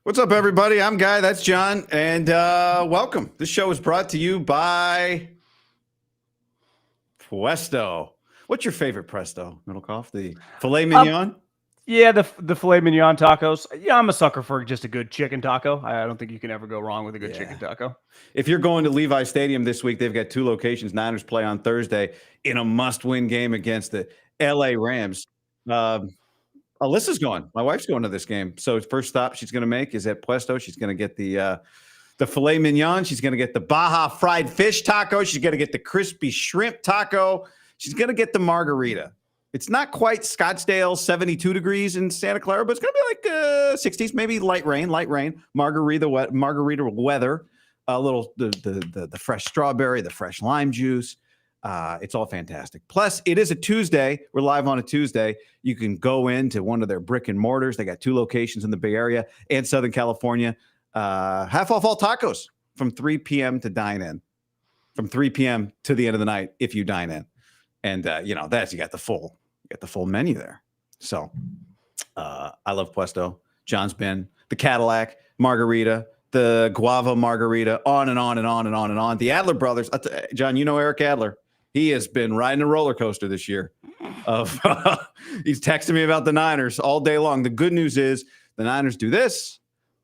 What's up, everybody? I'm Guy. That's John. And welcome. This show is brought to you by Puesto. What's your favorite Presto, Middlekauff? The filet mignon? Yeah, the filet mignon tacos. Yeah, I'm a sucker for just a good chicken taco. I don't think you can ever go wrong with a good chicken taco. If you're going to Levi Stadium this week, they've got two locations. Niners play on Thursday in a must-win game against the LA Rams. Alyssa's going. My wife's going to this game. So first stop she's going to make is at Puesto. She's going to get the filet mignon. She's going to get the Baja fried fish taco. She's going to get the crispy shrimp taco. She's going to get the margarita. It's not quite Scottsdale, 72 degrees in Santa Clara, but it's going to be like 60s, maybe light rain. Margarita weather. A little the fresh strawberry, the fresh lime juice. It's all fantastic. Plus, it is a Tuesday. We're live on a Tuesday. You can go into one of their brick and mortars. They got two locations in the Bay Area and Southern California. Half off all tacos from 3 p.m. to dine in. From 3 p.m. to the end of the night if you dine in. And you got the full menu there. So I love Puesto. John's been the Cadillac margarita, the guava margarita, on and on and on and on and on. The Adler brothers. John, you know Eric Adler. He has been riding a roller coaster this year. He's texting me about the Niners all day long. The good news is the Niners do this.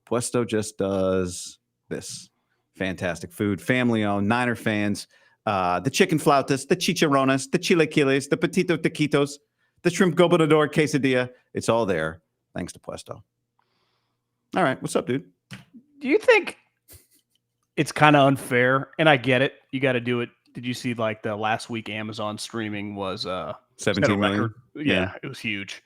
Puesto just does this. Fantastic food, family-owned, Niner fans. The chicken flautas, the chicharrones, the chilaquiles, the petito taquitos, the shrimp gobernador quesadilla. It's all there thanks to Puesto. All right, what's up, dude? Do you think it's kind of unfair? And I get it. You got to do it. Did you see like the last week Amazon streaming was 17 million? Yeah, it was huge.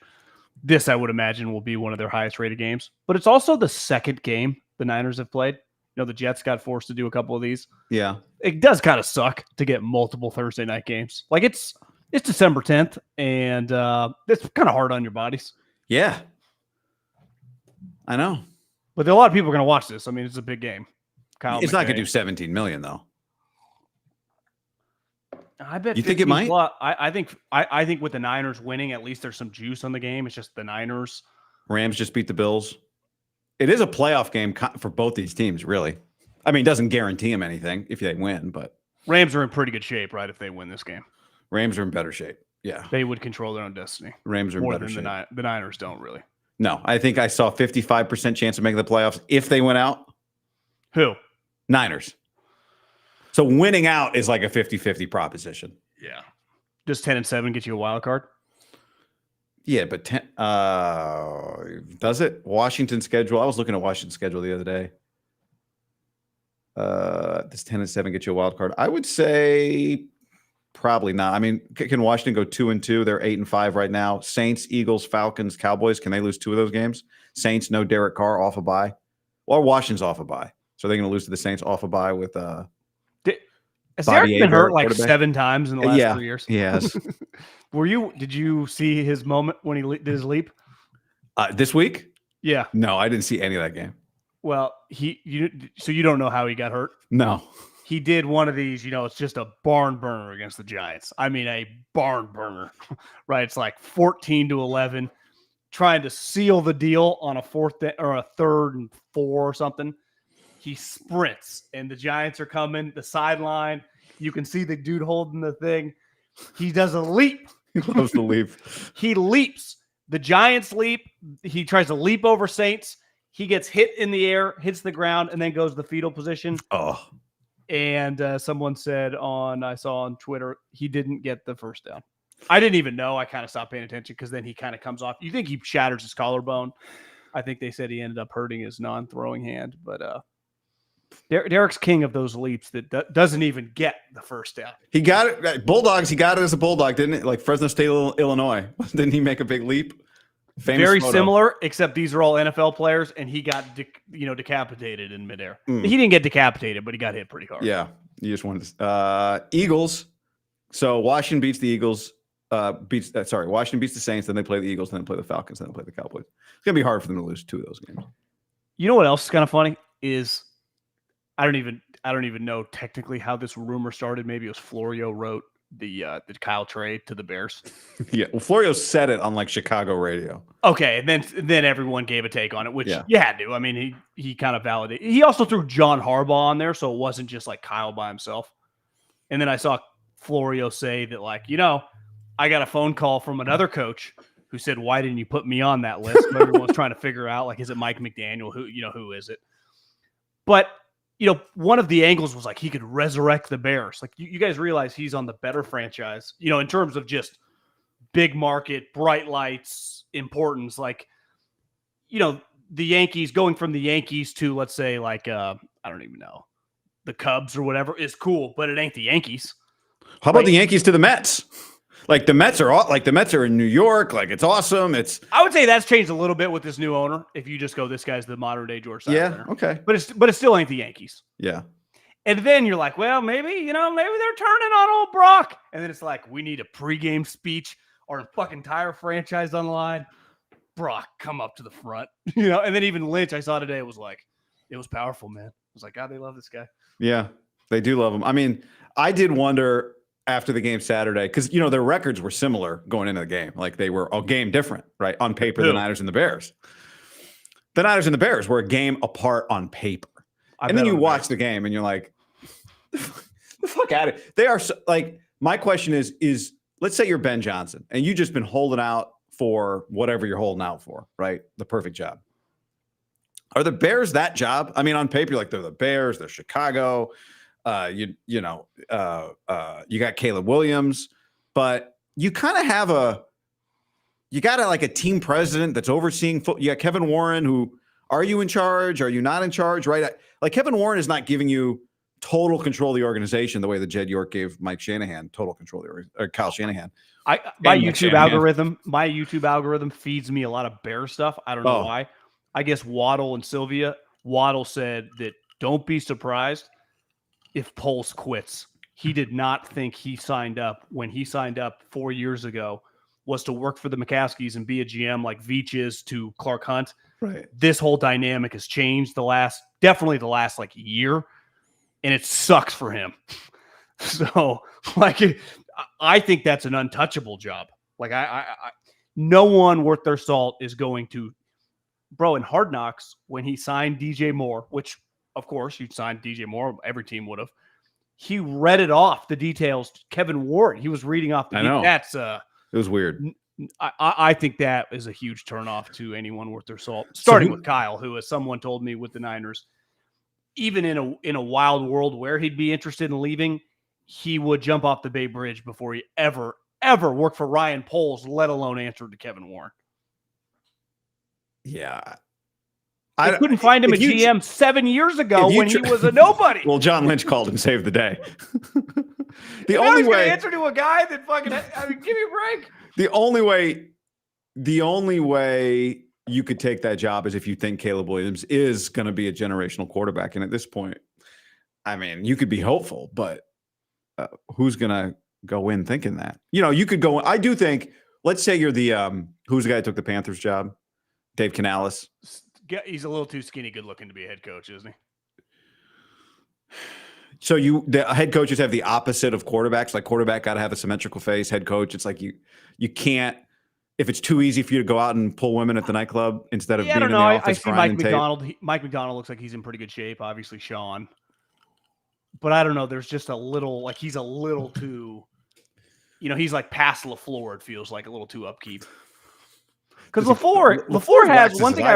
This, I would imagine, will be one of their highest rated games. But it's also the second game the Niners have played. You know, the Jets got forced to do a couple of these. Yeah. It does kind of suck to get multiple Thursday night games. Like it's December 10th, and it's kind of hard on your bodies. Yeah. I know. But a lot of people are going to watch this. I mean, it's a big game. It's not going to do 17 million, though. I bet you think it might. I think with the Niners winning, at least there's some juice on the game. It's just the Niners. Rams just beat the Bills. It is a playoff game for both these teams, really. I mean, it doesn't guarantee them anything if they win, but Rams are in pretty good shape, right? If they win this game, Rams are in better shape. Yeah, they would control their own destiny. Rams are in better shape. The Niners don't really. No, I think I saw 55% chance of making the playoffs if they went out. Who? Niners. So winning out is like a 50-50 proposition. Yeah. Does 10-7 get you a wild card? Yeah, but does it? Washington schedule. I was looking at Washington's schedule the other day. Does 10-7 get you a wild card? I would say probably not. I mean, can Washington go 2-2? They're 8-5 right now. Saints, Eagles, Falcons, Cowboys. Can they lose two of those games? Saints, no Derek Carr, off a bye. Or Washington's off a bye. So they're going to lose to the Saints off a bye with Has Derek been hurt like 7 times in the last 3 years? Yes. Did you see his moment when he did his leap? This week? Yeah. No, I didn't see any of that game. Well, so you don't know how he got hurt? No. He did one of these, it's just a barn burner against the Giants. I mean, a barn burner, right? It's like 14-11, trying to seal the deal on a 4th or a 3rd and 4 or something. He sprints, and the Giants are coming. The sideline, you can see the dude holding the thing. He does a leap. He loves the leap. He leaps. The Giants leap. He tries to leap over Saints. He gets hit in the air, hits the ground, and then goes to the fetal position. Oh. And someone said I saw on Twitter, he didn't get the first down. I didn't even know. I kind of stopped paying attention because then he kind of comes off. You think he shatters his collarbone. I think they said he ended up hurting his non-throwing hand, but Derek's king of those leaps that doesn't even get the first down. He got it. Bulldogs, he got it as a Bulldog, didn't it? Like Fresno State, Illinois. Didn't he make a big leap? Famous Very photo. similar, except these are all NFL players, and he got decapitated in midair. He didn't get decapitated, but he got hit pretty hard. Yeah, you just wanted to. Eagles. So Washington beats the Eagles. Washington beats the Saints. Then they play the Eagles. Then they play the Falcons. Then they play the Cowboys. It's gonna be hard for them to lose 2 of those games. You know what else is kind of funny is I don't even know technically how this rumor started. Maybe it was Florio wrote the Kyle trade to the Bears. Yeah. Well, Florio said it on like Chicago radio. Okay, and then everyone gave a take on it, which Yeah. you had to. I mean, he kind of validated. He also threw John Harbaugh on there, so it wasn't just like Kyle by himself. And then I saw Florio say that, like, I got a phone call from another coach who said, "Why didn't you put me on that list?" So everyone's trying to figure out, like, is it Mike McDaniel? Who is it? But one of the angles was like he could resurrect the Bears. Like, you guys realize he's on the better franchise, in terms of just big market, bright lights, importance. Like, the Yankees, going from the Yankees to, let's say, like, I don't even know, the Cubs or whatever, is cool, but it ain't the Yankees. How about the Yankees to the Mets? Like the Mets are in New York. Like, it's awesome. I would say that's changed a little bit with this new owner. If you just go, this guy's the modern day George Seiler. Yeah. Okay. But it still ain't the Yankees. Yeah. And then you're like, well, maybe they're turning on old Brock. And then it's like, we need a pregame speech. Our fucking entire franchise on the line. Brock, come up to the front. And then even Lynch, I saw today, it was powerful, man. I was like, God, they love this guy. Yeah, they do love him. I mean, I did wonder after the game Saturday, because their records were similar going into the game. Like, they were a game different, right? On paper, the Niners and the Bears. The Niners and the Bears were a game apart on paper. And then you watch the game and you're like, the fuck out of it. They are so, like, my question is let's say you're Ben Johnson and you've just been holding out for whatever you're holding out for, right? The perfect job. Are the Bears that job? I mean, on paper, like, they're the Bears, they're Chicago. You got Caleb Williams, but you kind of have you got like a team president that's overseeing football. You got Kevin Warren, who, are you in charge? Are you not in charge? Right? Like, Kevin Warren is not giving you total control of the organization the way that Jed York gave Mike Shanahan total control of or Kyle Shanahan. My YouTube algorithm feeds me a lot of Bear stuff. I don't know why. I guess Waddle and Sylvia. Waddle said that don't be surprised if Poles quits. He did not think he signed up when he signed up 4 years ago was to work for the McCaskies and be a GM like Veach is to Clark Hunt. Right. This whole dynamic has changed definitely the last like year, and it sucks for him. So, like, I think that's an untouchable job. Like, I no one worth their salt is going to, bro, in Hard Knocks, when he signed DJ Moore, which, of course, you'd signed DJ Moore, every team would have. He read it off, the details. Kevin Ward, he was reading off the details. It was weird. I think that is a huge turnoff to anyone worth their salt. Starting with Kyle, who, as someone told me with the Niners, even in a wild world where he'd be interested in leaving, he would jump off the Bay Bridge before he ever worked for Ryan Poles, let alone answer to Kevin Warren. Yeah. I couldn't find him a GM 7 years ago when he was a nobody. Well, John Lynch called and saved the day. The only way answer to a guy that fucking, give me a break. The only way you could take that job is if you think Caleb Williams is going to be a generational quarterback. And at this point, I mean, you could be hopeful, but who's going to go in thinking that? You could go. I do think. Let's say you're the who's the guy that took the Panthers job? Dave Canales. He's a little too skinny good looking to be a head coach, isn't he? So the head coaches have the opposite of quarterbacks. Like, quarterback got to have a symmetrical face. Head coach, it's like you can't. If it's too easy for you to go out and pull women at the nightclub instead of being in the office. I see Mike McDonald. Mike McDonald looks like he's in pretty good shape. Obviously, Sean. But I don't know. There's just a little, like, he's a little too. He's like past LaFleur. It feels like a little too upkeep. Because LaFleur has one thing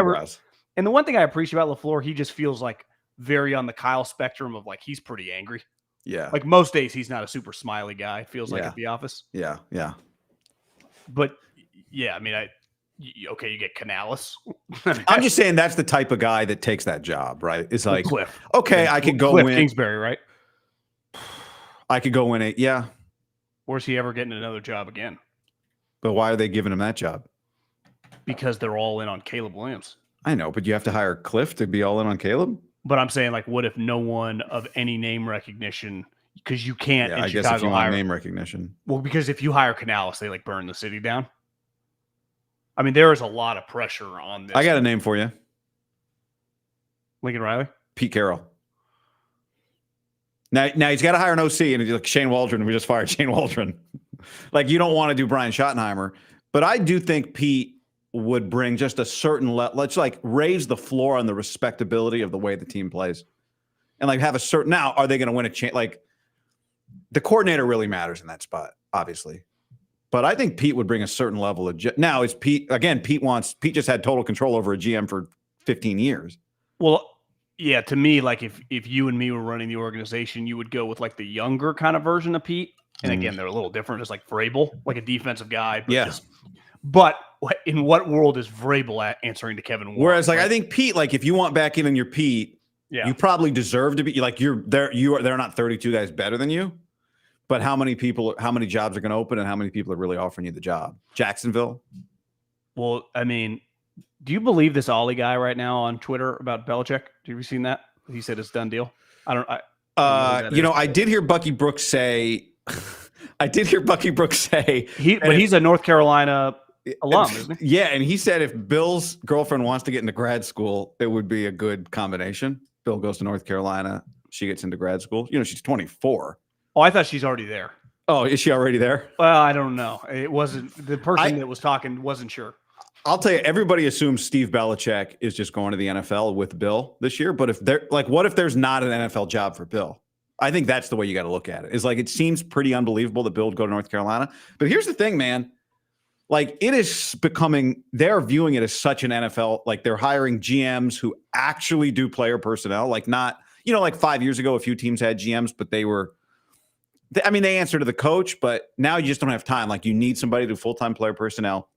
and the one thing I appreciate about LaFleur, he just feels like very on the Kyle spectrum of, like, he's pretty angry. Yeah. Like, most days he's not a super smiley guy, it feels like, at the office. Yeah, yeah. But yeah, I mean, you get Canales. I'm just saying that's the type of guy that takes that job, right? It's like, Cliff. Okay, I could go win Kingsbury, right? I could go win it. Yeah. Where's he ever getting another job again? But why are they giving him that job? Because they're all in on Caleb Williams. I know, but you have to hire Cliff to be all in on Caleb? But I'm saying, like, what if no one of any name recognition, because you can't in I Chicago guess if you hire want name recognition. Well, because if you hire Canales, they, like, burn the city down. I mean, there is a lot of pressure on this. I got a name for you. Lincoln Riley? Pete Carroll. Now he's got to hire an OC, and like Shane Waldron. We just fired Shane Waldron. Like, you don't want to do Brian Schottenheimer, but I do think Pete would bring just a certain let's like raise the floor on the respectability of the way the team plays, and like have a certain. Now, are they going to win a chance? Like, the coordinator really matters in that spot, obviously, but I think Pete would bring a certain level of. Now is Pete again? Pete just had total control over a GM for 15 years. Well, yeah, to me, like if you and me were running the organization, you would go with like the younger kind of version of Pete. And again, they're a little different, just like Vrabel, like a defensive guy. But but in what world is Vrabel answering to Kevin Warren? Whereas, like, right? I think Pete, like, if you want back in on your Pete, you probably deserve to be like they're not 32 guys better than you. But how many jobs are going to open, and how many people are really offering you the job? Jacksonville. Well, I mean, do you believe this Ollie guy right now on Twitter about Belichick? Have you seen that? He said it's done deal. I did hear Bucky Brooks say. He's a North Carolina alum, isn't he? Yeah, and he said if Bill's girlfriend wants to get into grad school, it would be a good combination. Bill goes to North Carolina, she gets into grad school. You know, she's 24. Oh, I thought she's already there. Oh, is she already there? Well, I don't know. It wasn't the person that was talking wasn't sure. I'll tell you, everybody assumes Steve Belichick is just going to the NFL with Bill this year. But what if there's not an NFL job for Bill? I think that's the way you got to look at it. Is like, it seems pretty unbelievable that Bill would go to North Carolina. But here's the thing, man. Like, it is becoming, they're viewing it as such an NFL, like they're hiring GMs who actually do player personnel. Like, not, like 5 years ago, a few teams had GMs, but they answer to the coach, but now you just don't have time. Like, you need somebody to do full-time player personnel.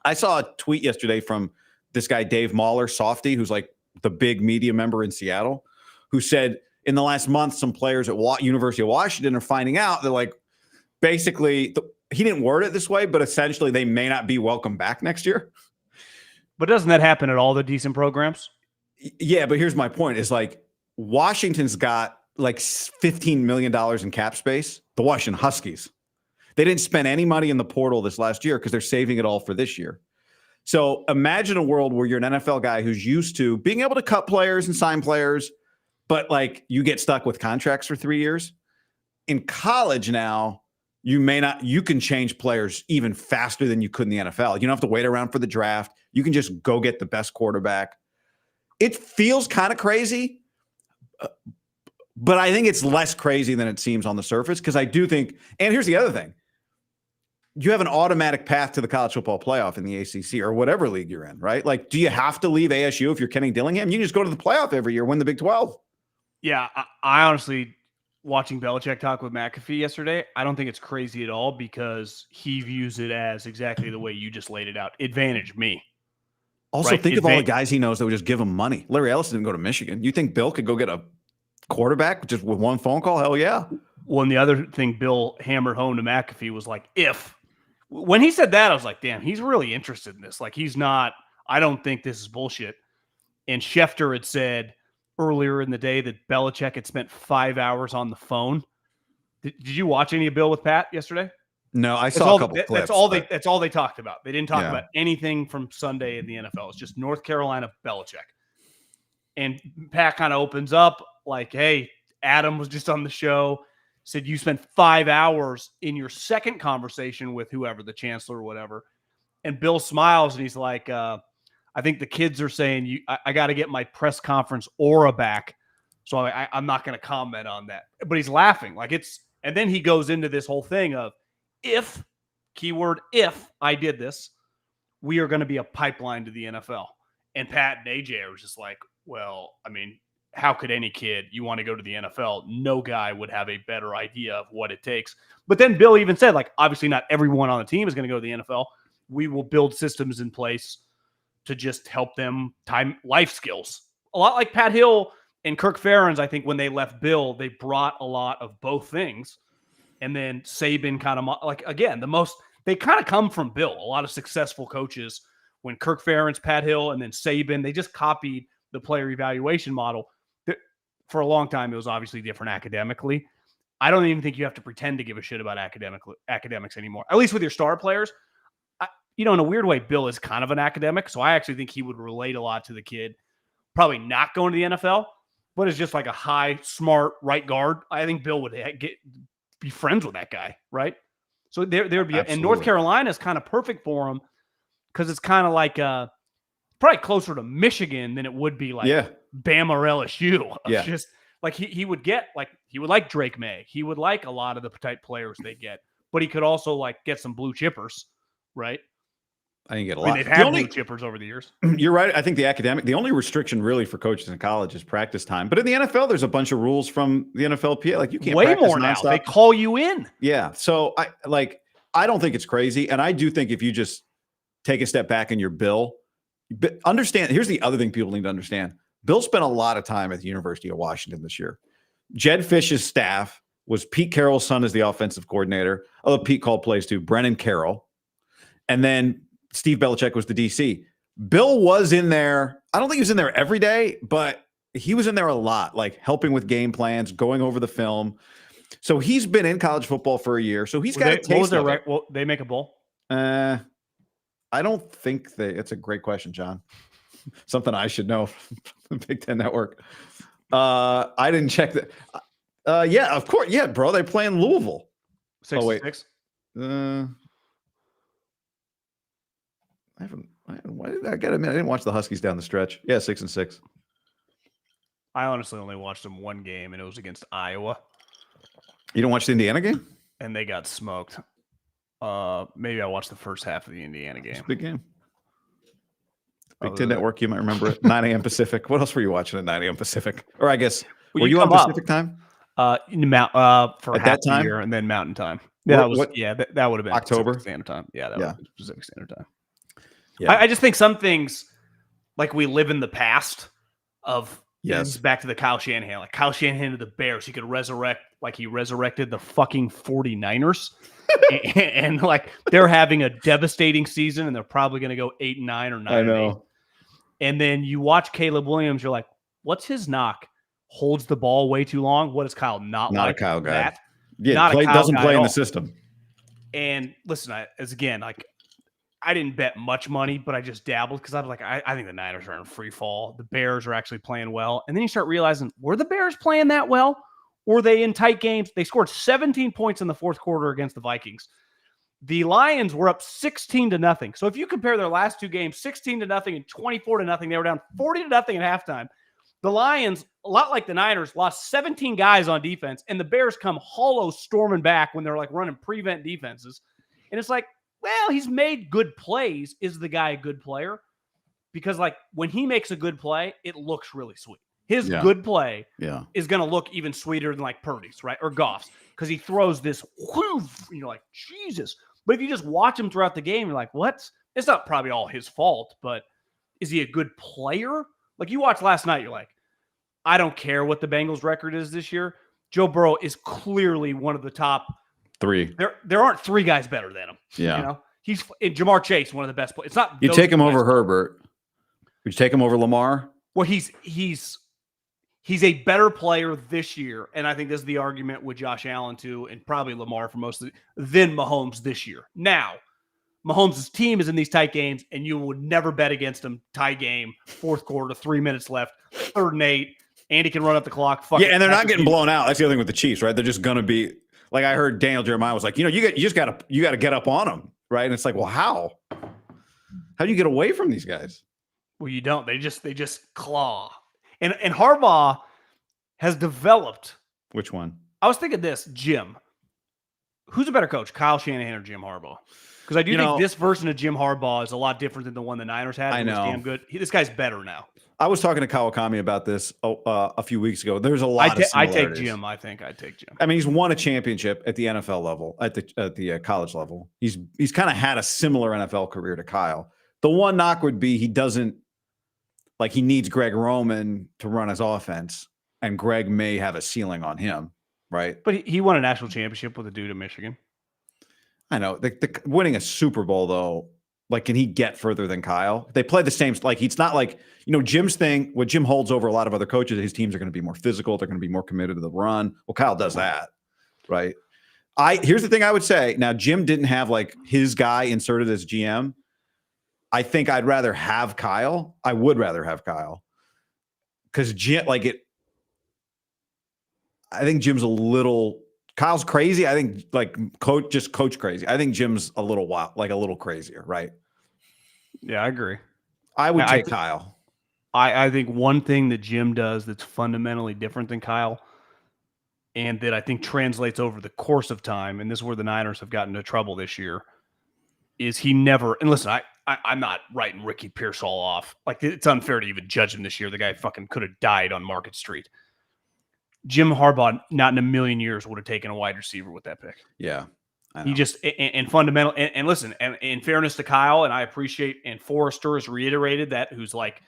I saw a tweet yesterday from this guy, Dave Mahler, Softy, who's like the big media member in Seattle, who said, in the last month, some players at University of Washington are finding out that, like, basically, he didn't word it this way, but essentially they may not be welcome back next year. But doesn't that happen at all the decent programs? Yeah, but here's my point: is like Washington's got like $15 million in cap space. The Washington Huskies, they didn't spend any money in the portal this last year because they're saving it all for this year. So imagine a world where you're an NFL guy who's used to being able to cut players and sign players, but like you get stuck with contracts for 3 years. In college now, you can change players even faster than you could in the NFL. You don't have to wait around for the draft. You can just go get the best quarterback. It feels kind of crazy, but I think it's less crazy than it seems on the surface, because I do think, and here's the other thing, you have an automatic path to the college football playoff in the ACC or whatever league you're in, right? Like, do you have to leave ASU if you're Kenny Dillingham? You can just go to the playoff every year, win the Big 12. Yeah, I honestly, watching Belichick talk with McAfee yesterday, I don't think it's crazy at all, because he views it as exactly the way you just laid it out. Advantage me. Also, right? Think of all the guys he knows that would just give him money. Larry Ellis didn't go to Michigan. You think Bill could go get a quarterback just with one phone call? Hell yeah. Well, and the other thing Bill hammered home to McAfee was like, when he said that, I was like, damn, he's really interested in this. Like, he's not, I don't think this is bullshit. And Schefter had said earlier in the day that Belichick had spent 5 hours on the phone. Did you watch any of Bill with Pat yesterday? No, I saw a couple clips. That's all they talked about. They didn't talk about anything from Sunday in the NFL. It's just North Carolina Belichick. And Pat kind of opens up like, hey, Adam was just on the show, said you spent 5 hours in your second conversation with whoever, the chancellor or whatever. And Bill smiles and he's like, I think the kids are saying I got to get my press conference aura back. So I'm not going to comment on that. But he's laughing like it's, and then he goes into this whole thing of, if I did this, we are going to be a pipeline to the NFL. And Pat and AJ are just like, well, I mean, how could any kid, you want to go to the NFL? No guy would have a better idea of what it takes. But then Bill even said, like, obviously not everyone on the team is going to go to the NFL. We will build systems in place to just help them time life skills. A lot like Pat Hill and Kirk Ferentz, I think when they left Bill, they brought a lot of both things. And then Saban kind of, like, again, they kind of come from Bill. A lot of successful coaches, when Kirk Ferentz, Pat Hill, and then Saban, they just copied the player evaluation model. For a long time, it was obviously different academically. I don't even think you have to pretend to give a shit about academics anymore, at least with your star players. In a weird way, Bill is kind of an academic. So I actually think he would relate a lot to the kid, probably not going to the NFL. but is just like a high, smart right guard, I think Bill would be friends with that guy, right? So there would be, and North Carolina is kind of perfect for him because it's kind of like probably closer to Michigan than it would be like Bama or LSU. Yeah. Just like he would like Drake May. He would like a lot of the type players they get, but he could also like get some blue chippers, right? I didn't get a lot. They've had blue chippers over the years. You're right. I think the only restriction really for coaches in college is practice time. But in the NFL, there's a bunch of rules from the NFLPA. Like you can't way practice more now. nonstop. They call you in. Yeah. So I don't think it's crazy. And I do think if you just take a step back in your Bill, understand, here's the other thing people need to understand. Bill spent a lot of time at the University of Washington this year. Jed Fish's staff was Pete Carroll's son as the offensive coordinator. Although Pete called plays too, Brennan Carroll. And then Steve Belichick was the DC. Bill was in there. I don't think he was in there every day, but he was in there a lot, like helping with game plans, going over the film. So he's been in college football for a year. So he's got a taste of it. Well, they make a bowl? I don't think it's a great question, John. Something I should know. Big Ten Network. I didn't check that. Yeah, of course. Yeah, bro. They play in Louisville. 6-6. Why did I get a minute? I didn't watch the Huskies down the stretch. Yeah, 6-6. I honestly only watched them one game, and it was against Iowa. You don't watch the Indiana game? And they got smoked. Maybe I watched the first half of the Indiana game. It's a big game. Big Ten Network, you might remember it. 9 a.m. Pacific. What else were you watching at 9 a.m. Pacific? Or I guess, were you on Pacific time? For at half that time? the year, and then Mountain time. Yeah, that would have been October? Pacific Standard Time. Yeah, that would have been Pacific Standard Time. Yeah. I just think some things, like we live in the past of, back to the Kyle Shanahan. Like Kyle Shanahan to the Bears, he could resurrect, like he resurrected the fucking 49ers. and like they're having a devastating season, and they're probably going to go 8-9 or 9-8. I know. And then you watch Caleb Williams, you're like, what's his knock? Holds the ball way too long. What is Kyle not like? A Kyle guy. That? Yeah, doesn't play in the system. And listen, I didn't bet much money, but I just dabbled because I was like, I think the Niners are in free fall. The Bears are actually playing well. And then you start realizing, were the Bears playing that well? Were they in tight games? They scored 17 points in the fourth quarter against the Vikings. The Lions were up 16-0. So if you compare their last two games, 16-0 and 24-0, they were down 40-0 at halftime. The Lions, a lot like the Niners, lost 17 guys on defense, and the Bears come hollow storming back when they're like running prevent defenses. And it's like, well, he's made good plays. Is the guy a good player? Because like when he makes a good play, it looks really sweet. His good play is going to look even sweeter than like Purdy's, right? Or Goff's, because he throws this, and you're like, Jesus. But if you just watch him throughout the game, you're like, what? It's not probably all his fault, but is he a good player? Like you watched last night, you're like, I don't care what the Bengals record is this year. Joe Burrow is clearly one of the top 3. There aren't 3 guys better than him. Yeah. You know, he's Jamar Chase, one of the best players. It's not you take him over Herbert. Would you take him over Lamar? Well, he's a better player this year, and I think this is the argument with Josh Allen too, and probably Lamar for most of it, than Mahomes this year. Now, Mahomes' team is in these tight games, and you would never bet against him. Tie game, fourth quarter, 3 minutes left, 3rd and 8. Andy can run up the clock. And they're not getting blown out. That's the other thing with the Chiefs, right? They're just going to be like I heard Daniel Jeremiah was like, you just got to get up on them, right? And it's like, well, how do you get away from these guys? Well, you don't. They just claw. And Harbaugh has developed. Which one? I was thinking this, Jim. Who's a better coach, Kyle Shanahan or Jim Harbaugh? Because I do think this version of Jim Harbaugh is a lot different than the one the Niners had. I know. Damn good. This guy's better now. I was talking to Kawakami about this a few weeks ago. There's a lot of I similarities. take Jim. I think I'd take Jim. I mean, he's won a championship at the NFL level, at the college level. He's kind of had a similar NFL career to Kyle. The one knock would be he needs Greg Roman to run his offense, and Greg may have a ceiling on him, right? But he won a national championship with a dude in Michigan. I know. The winning a Super Bowl, though, like, can he get further than Kyle? They play the same. Like, it's not like, Jim's thing, what Jim holds over a lot of other coaches, his teams are going to be more physical. They're going to be more committed to the run. Well, Kyle does that, right? Here's the thing I would say. Now, Jim didn't have, like, his guy inserted as GM. I think I'd rather have Kyle. I would rather have Kyle. Because Jim, I think Jim's a little. Kyle's crazy. I think like coach crazy. I think Jim's a little wild, like a little crazier, right? Yeah, I agree. I would take Kyle. I think one thing that Jim does that's fundamentally different than Kyle, and that I think translates over the course of time, and this is where the Niners have gotten into trouble this year, is he never, and listen, I'm not writing Ricky Pearsall off. Like, it's unfair to even judge him this year. The guy fucking could have died on Market Street. Jim Harbaugh, not in a million years, would have taken a wide receiver with that pick. Yeah. He just, and fundamental, and listen, and in fairness to Kyle, and I appreciate, and Forrester has reiterated that, who's like,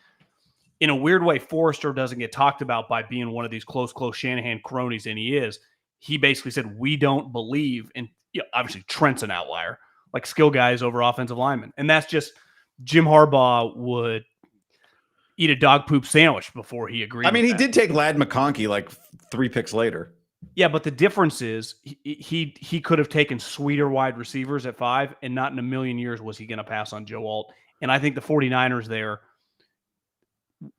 in a weird way, Forrester doesn't get talked about by being one of these close Shanahan cronies, and he is. He basically said, we don't believe in, obviously Trent's an outlier, like skill guys over offensive linemen. And that's just, Jim Harbaugh would eat a dog poop sandwich before he agreed. I mean, he did take Ladd McConkey like 3 picks later. Yeah, but the difference is he could have taken sweeter wide receivers at 5, and not in a million years was he going to pass on Joe Alt. And I think the 49ers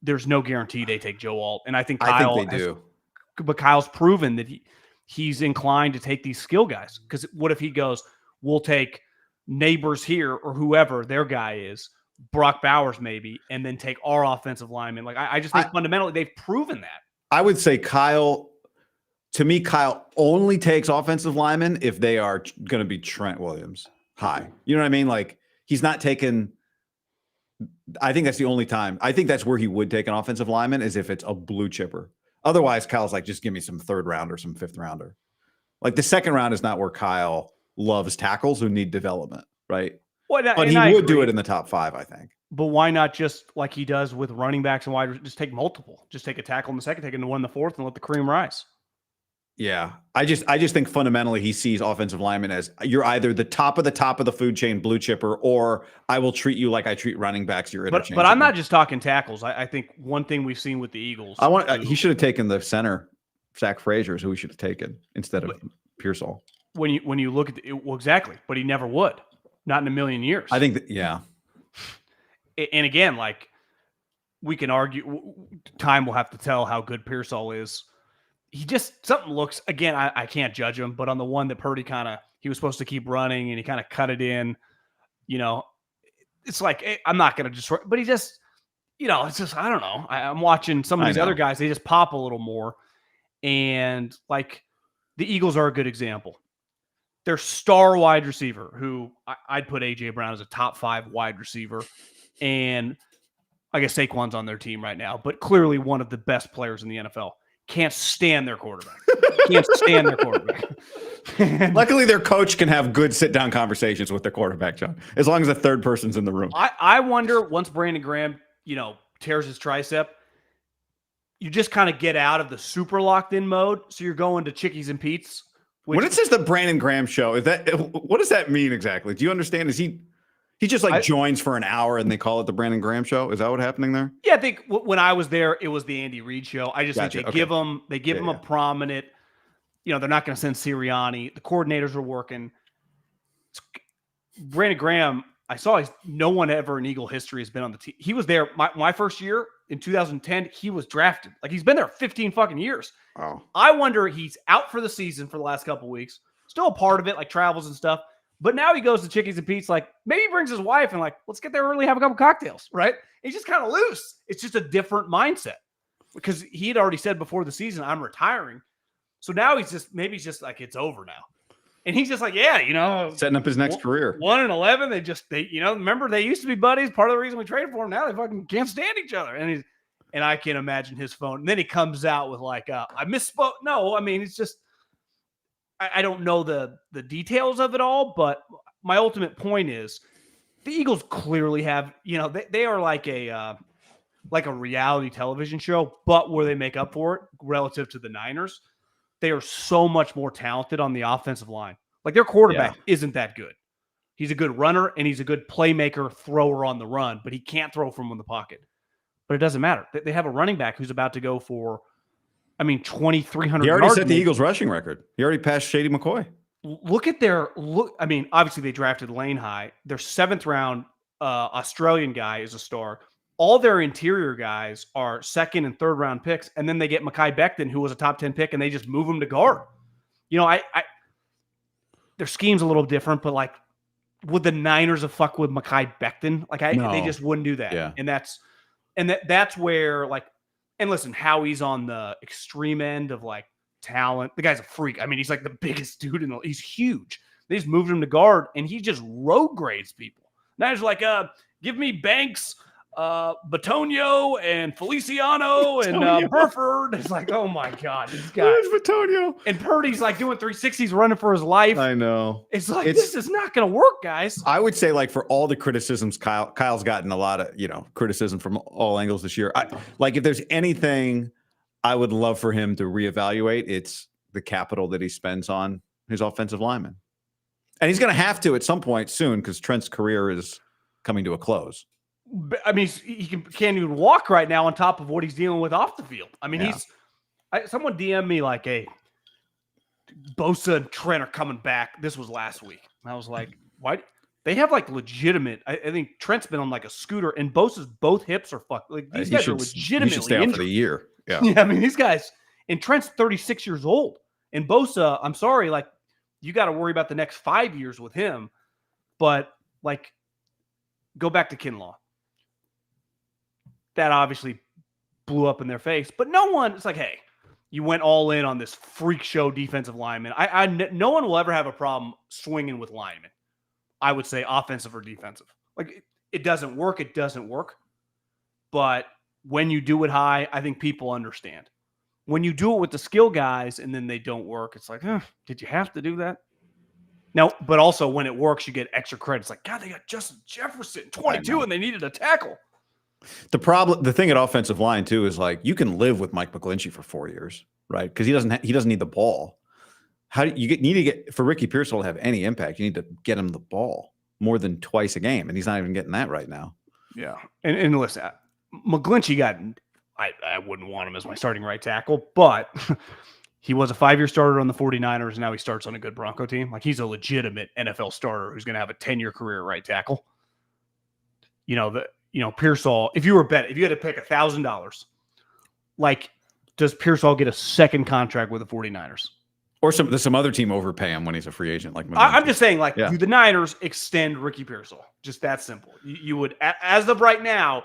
there's no guarantee they take Joe Alt. And I think they do. But Kyle's proven that he's inclined to take these skill guys. Because what if he goes, we'll take Neighbors here or whoever their guy is, Brock Bowers maybe, and then take our offensive lineman. Like, I just think fundamentally they've proven that. I would say Kyle only takes offensive linemen if they are going to be Trent Williams high. You know what I mean? Like, he's not taking. I think that's the only time. I think that's where he would take an offensive lineman, is if it's a blue chipper. Otherwise, Kyle's like, just give me some 3rd rounder, some 5th rounder. Like, the 2nd round is not where Kyle loves tackles who need development, right? Well, but he would do it in the top 5, I think. But why not just like he does with running backs and wide, just take multiple, just take a tackle in the 2nd, take one in the 4th, and let the cream rise. Yeah, I just think fundamentally he sees offensive linemen as, you're either the top of the food chain, blue chipper, or I will treat you like I treat running backs. You're interchangeable. But I'm not just talking tackles. I think one thing we've seen with the Eagles, he should have taken the center, Zach Frazier, is who he should have taken instead of Pearsall. When you look at well, exactly, but he never would, not in a million years. I think that, yeah. And again, like, we can argue, time will have to tell how good Pearsall is. He just, something looks, again, I can't judge him, but on the one that Purdy he was supposed to keep running and he kind of cut it in, it's like, I'm not going to destroy, but he just, it's just, I don't know. I'm watching some of these other guys, they just pop a little more. And like, the Eagles are a good example. Their star wide receiver, who I'd put A.J. Brown as a top 5 wide receiver. And I guess Saquon's on their team right now, but clearly one of the best players in the NFL. Can't stand their quarterback. Luckily, their coach can have good sit-down conversations with their quarterback, John, as long as a 3rd person's in the room. I wonder, once Brandon Graham, tears his tricep, you just kind of get out of the super locked-in mode, so you're going to Chickies and Pete's. When it says the Brandon Graham show, what does that mean exactly? Do you understand? Is he just joins for an hour and they call it the Brandon Graham show? Is that what's happening there? Yeah, I think when I was there, it was the Andy Reid show. I just think they give him a prominent, they're not going to send Sirianni. The coordinators are working. Brandon Graham, I saw no one ever in Eagle history has been on the team. He was there my first year in 2010. He was drafted. Like, he's been there 15 fucking years. Oh. I wonder, he's out for the season for the last couple of weeks, still a part of it, like travels and stuff. But now he goes to Chickies and Pete's, like, maybe he brings his wife and like, let's get there early, have a couple cocktails, right? He's just kind of loose. It's just a different mindset, because he had already said before the season, I'm retiring. So now he's just like, it's over now. And he's just like, yeah, setting up his next career. 1-11. They remember they used to be buddies. Part of the reason we traded for him, now they fucking can't stand each other. And I can't imagine his phone. And then he comes out with like, I misspoke. No, I mean, it's just, I don't know the details of it all, but my ultimate point is the Eagles clearly have, they are like a reality television show, but where they make up for it relative to the Niners. They are so much more talented on the offensive line. Like, their quarterback isn't that good. He's a good runner and he's a good playmaker thrower on the run, but he can't throw from in the pocket. But it doesn't matter. They have a running back who's about to go for, 2,300 yards. He already set the Eagles rushing record. He already passed Shady McCoy. Obviously they drafted Lane high. Their 7th round Australian guy is a star. all their interior guys are second and third round picks, and then they get Mekhi Becton, who was a top 10 pick, and they just move him to guard. Their scheme's a little different, but like, would the Niners have fucked with Mekhi Becton? Like, they just wouldn't do that. Yeah. And that's where, like, and listen, Howie's on the extreme end of like talent. The guy's a freak. I mean, he's like the biggest dude he's huge. They just moved him to guard, and he just road grades people. Now he's like, give me Banks, Batonio, and Feliciano, and Burford. It's like, oh my God, this guy. Where's Batonio? And Purdy's like doing 360s, running for his life. I know. It's like, this is not going to work, guys. I would say, like, for all the criticisms, Kyle's gotten a lot of, criticism from all angles this year. If there's anything I would love for him to reevaluate, it's the capital that he spends on his offensive linemen. And he's going to have to at some point soon, because Trent's career is coming to a close. I mean, he can't even walk right now on top of what he's dealing with off the field. I mean, someone DM'd me like, hey, Bosa and Trent are coming back. This was last week. And I was like, why? They have like legitimate. I think Trent's been on like a scooter, and Bosa's both hips are fucked. Like, these guys are legitimately he should stay out injured for the year. Yeah. Yeah. I mean, these guys, and Trent's 36 years old. And Bosa, I'm sorry, like, you got to worry about the next 5 years with him. But like, go back to Kinlaw. That obviously blew up in their face. But it's like, hey, you went all in on this freak show defensive lineman. No one will ever have a problem swinging with linemen. I would say offensive or defensive. Like, it doesn't work. It doesn't work. But when you do it high, I think people understand. When you do it with the skill guys and then they don't work, it's like, did you have to do that? Now, but also when it works, you get extra credit. It's like, God, they got Justin Jefferson, 22, and they needed a tackle. The thing at offensive line too is, like, you can live with Mike McGlinchey for 4 years, right? Because he doesn't need the ball. How do you need to get for Ricky Pearsall to have any impact? You need to get him the ball more than twice a game, and he's not even getting that right now. Yeah, and listen, McGlinchey got. I wouldn't want him as my starting right tackle, but he was a 5-year starter on the 49ers, and now he starts on a good Bronco team. Like, he's a legitimate NFL starter who's going to have a 10-year career at right tackle. Pearsall, if you had to pick $1,000, like, does Pearsall get a second contract with the 49ers? Or some other team overpay him when he's a free agent? Like, I'm just saying, like, do the Niners extend Ricky Pearsall? Just that simple. You would, as of right now,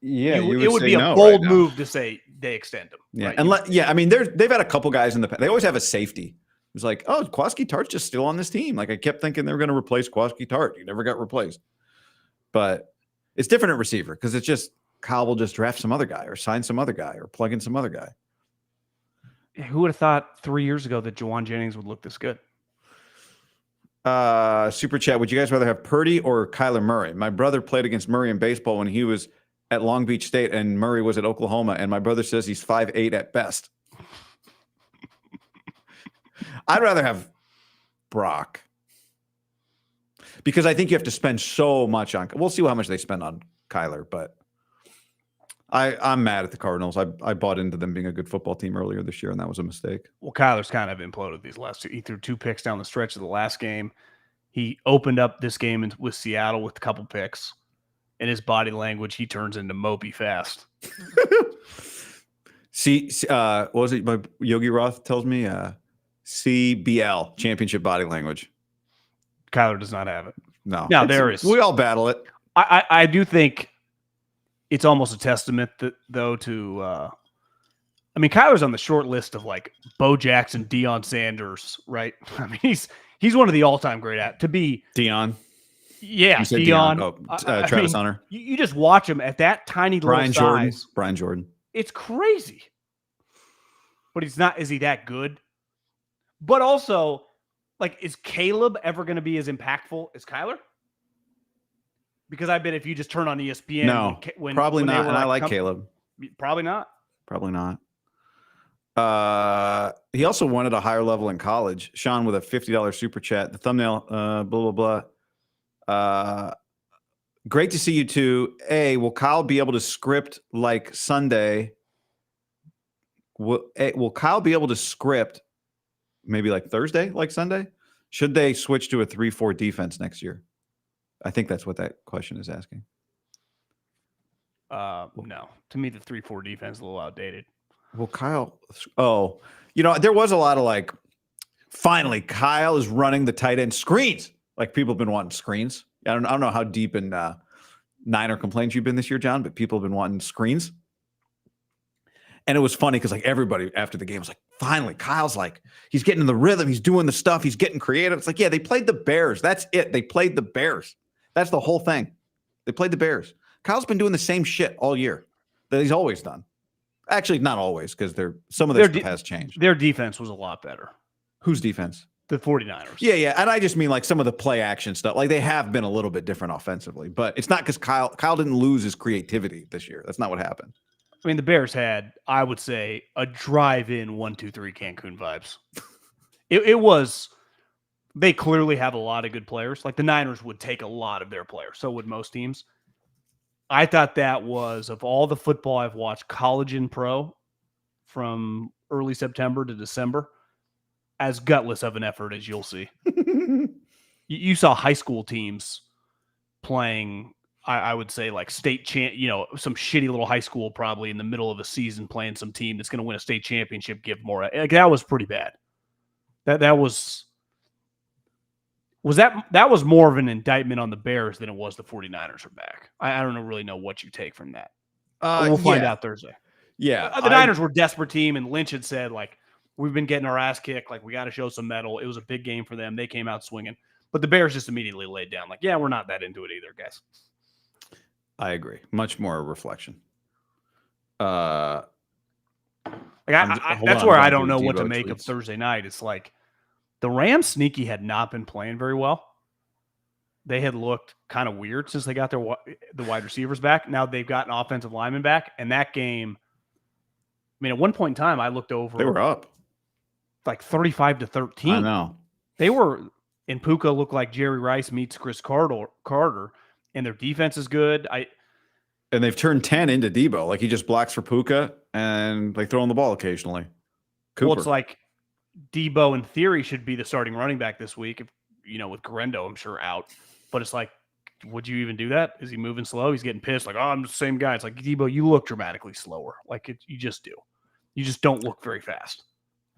it would be a bold move to say they extend him. Yeah, right? I mean, they've had a couple guys in the past. They always have a safety. It's like, oh, Kwaski Tart's just still on this team. Like, I kept thinking they were going to replace Kwaski Tart. He never got replaced. But it's different at receiver, because it's just Kyle will just draft some other guy or sign some other guy or plug in some other guy. Who would have thought 3 years ago that Juwan Jennings would look this good? Super chat. Would you guys rather have Purdy or Kyler Murray? My brother played against Murray in baseball when he was at Long Beach State, and Murray was at Oklahoma, and my brother says he's 5'8" at best. I'd rather have Brock, because I think you have to spend so much on. We'll see how much they spend on Kyler, but I'm mad at the Cardinals. I bought into them being a good football team earlier this year, and that was a mistake. Well, Kyler's kind of imploded these last two. He threw 2 picks down the stretch of the last game. He opened up this game with Seattle with a couple picks. In his body language, he turns into Moby fast. What was it? My Yogi Roth tells me CBL, championship body language. Kyler does not have it. No. Now there is. We all battle it. I do think it's almost a testament though to. I mean, Kyler's on the short list of like Bo Jackson, Deion Sanders, right? I mean, he's one of the all-time great to be Deion. Yeah, Deion. Travis Hunter. You just watch him at that tiny little size. Brian Jordan. It's crazy. But he's not. Is he that good? But also, like, is Caleb ever going to be as impactful as Kyler? Because I bet if you just turn on ESPN, probably not. And I like Caleb. Probably not. Probably not. He also wanted a higher level in college. Sean with a $50 super chat. The thumbnail, blah, blah, blah. Great to see you two. Will Kyle be able to script like Sunday? Will Kyle be able to script maybe like Thursday, like Sunday? Should they switch to a 3-4 defense next year? I think that's what that question is asking. No. To me, the 3-4 defense is a little outdated. Well, Kyle. Oh, there was a lot of like, finally, Kyle is running the tight end screens. Like people have been wanting screens. I don't know how deep in Niner complaints you've been this year, John, but people have been wanting screens. And it was funny because like everybody after the game was like, finally, Kyle's like, he's getting in the rhythm. He's doing the stuff. He's getting creative. It's like, yeah, they played the Bears. That's it. They played the Bears. That's the whole thing. They played the Bears. Kyle's been doing the same shit all year that he's always done. Actually, not always, because some of their stuff has changed. Their defense was a lot better. Whose defense? The 49ers. Yeah. And I just mean like some of the play action stuff. Like they have been a little bit different offensively, but it's not because Kyle didn't lose his creativity this year. That's not what happened. I mean, the Bears had, I would say, a drive-in 1-2-3 Cancun vibes. It was, they clearly have a lot of good players. Like the Niners would take a lot of their players. So would most teams. I thought that was, of all the football I've watched, college and pro, from early September to December, as gutless of an effort as you'll see. You saw high school teams playing, I would say, like state some shitty little high school probably in the middle of a season playing some team that's going to win a state championship, give more. Like, that was pretty bad. That was more of an indictment on the Bears than it was the 49ers are back. I don't really know what you take from that. We'll find out Thursday. Yeah. The Niners were a desperate team, and Lynch had said, like, we've been getting our ass kicked. Like, we got to show some mettle. It was a big game for them. They came out swinging. But the Bears just immediately laid down. Like, yeah, we're not that into it either, guys. I agree. Much more reflection. That's where I don't know what to make of Thursday night. It's like the Rams sneaky had not been playing very well. They had looked kind of weird since they got the wide receivers back. Now they've got an offensive lineman back. And that game, I mean, at one point in time, I looked over. They were up like 35-13. I know. They were, and Puka looked like Jerry Rice meets Chris Carter, and their defense is good. And they've turned 10 into Deebo. Like he just blocks for Puka and like throwing the ball occasionally. Cooper. Well, it's like Deebo in theory should be the starting running back this week. If, with Garendo, I'm sure out. But it's like, would you even do that? Is he moving slow? He's getting pissed. Like, oh, I'm the same guy. It's like, Deebo, you look dramatically slower. Like you just do. You just don't look very fast.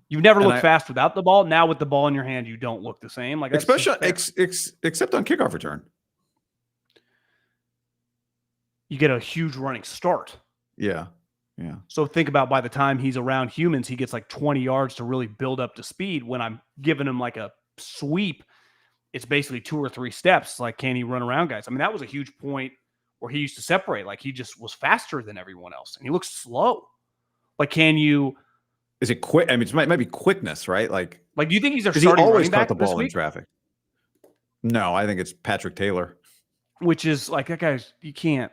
You've never looked fast without the ball. Now with the ball in your hand, you don't look the same. Like especially except on kickoff return. You get a huge running start. Yeah. So think about by the time he's around humans, he gets like 20 yards to really build up to speed. When I'm giving him like a sweep, it's basically 2 or 3 steps. Like, can he run around guys? I mean, that was a huge point where he used to separate. Like, he just was faster than everyone else, and he looks slow. Like, can you? Is it quick? I mean, it might be quickness, right? Like, do you think he's their starting running back this week? He always caught the ball in traffic. No, I think it's Patrick Taylor. Which is like, that guy's, you can't.